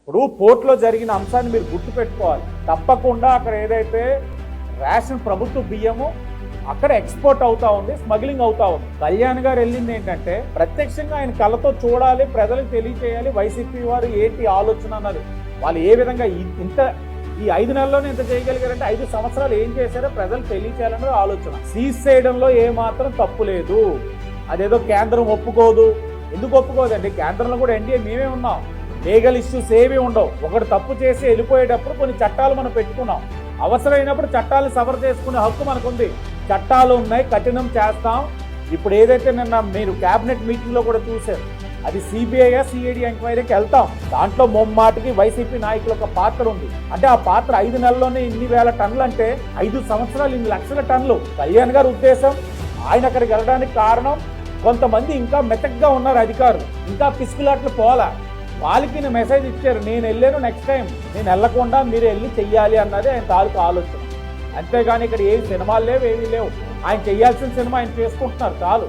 ఇప్పుడు పోర్ట్లో జరిగిన అంశాన్ని మీరు గుర్తుపెట్టుకోవాలి. తప్పకుండా అక్కడ ఏదైతే రేషన్ ప్రభుత్వ బియ్యము అక్కడ ఎక్స్పోర్ట్ అవుతా ఉంది, స్మగ్లింగ్ అవుతా ఉంది. కళ్యాణ్ గారు వెళ్ళింది ఏంటంటే ప్రత్యక్షంగా ఆయన కళ్ళతో చూడాలి, ప్రజలకు తెలియచేయాలి వైసీపీ వారు ఏంటి ఆలోచన అన్నది. వాళ్ళు ఏ విధంగా ఈ 5 నెలల్లోనే ఇంత చేయగలిగారంటే 5 సంవత్సరాలు ఏం చేశారో ప్రజలకు తెలియచేయాలన్నది ఆలోచన. సీజ్ చేయడంలో ఏమాత్రం తప్పు లేదు. అదేదో కేంద్రం ఒప్పుకోదు. ఎందుకు ఒప్పుకోదండి? కేంద్రంలో కూడా ఎన్డీఏ మేమే ఉన్నాం. లీగల్ ఇష్యూస్ ఏవి ఉండవు. ఒకటి తప్పు చేసి వెళ్ళిపోయేటప్పుడు కొన్ని చట్టాలు మనం పెట్టుకున్నాం. అవసరమైనప్పుడు చట్టాలను సవర్ చేసుకునే హక్కు మనకుంది. చట్టాలు ఉన్నాయి, కఠినం చేస్తాం. ఇప్పుడు ఏదైతే నిన్న మీరు క్యాబినెట్ మీటింగ్లో కూడా చూశారు, అది సిబిఐ సిఐడి ఎంక్వైరీకి వెళ్తాం. దాంట్లో మొమ్మాటికి వైసీపీ నాయకుల ఒక పాత్ర ఉంది. అంటే ఆ పాత్ర 5 నెలల్లోనే ఇన్ని వేల టన్నులు అంటే 5 సంవత్సరాలు ఇన్ని లక్షల టన్నులు. కళ్యాణ్ గారి ఉద్దేశం ఆయన అక్కడికి వెళ్ళడానికి కారణం కొంతమంది ఇంకా మెతక్గా ఉన్నారు అధికారులు, ఇంకా పిసుకులాట్లు పోలా. వాళ్ళకి మెసేజ్ ఇచ్చారు, నేను వెళ్ళాను, నెక్స్ట్ టైం నేను వెళ్ళకుండా మీరు వెళ్ళి చెయ్యాలి అన్నది ఆయన తాలూకు ఆలోచన. అంతేగాని ఇక్కడ ఏ సినిమాలు లేవు, ఏమీ లేవు. ఆయన చేయాల్సిన సినిమా ఆయన చేసుకుంటున్నారు చాలు.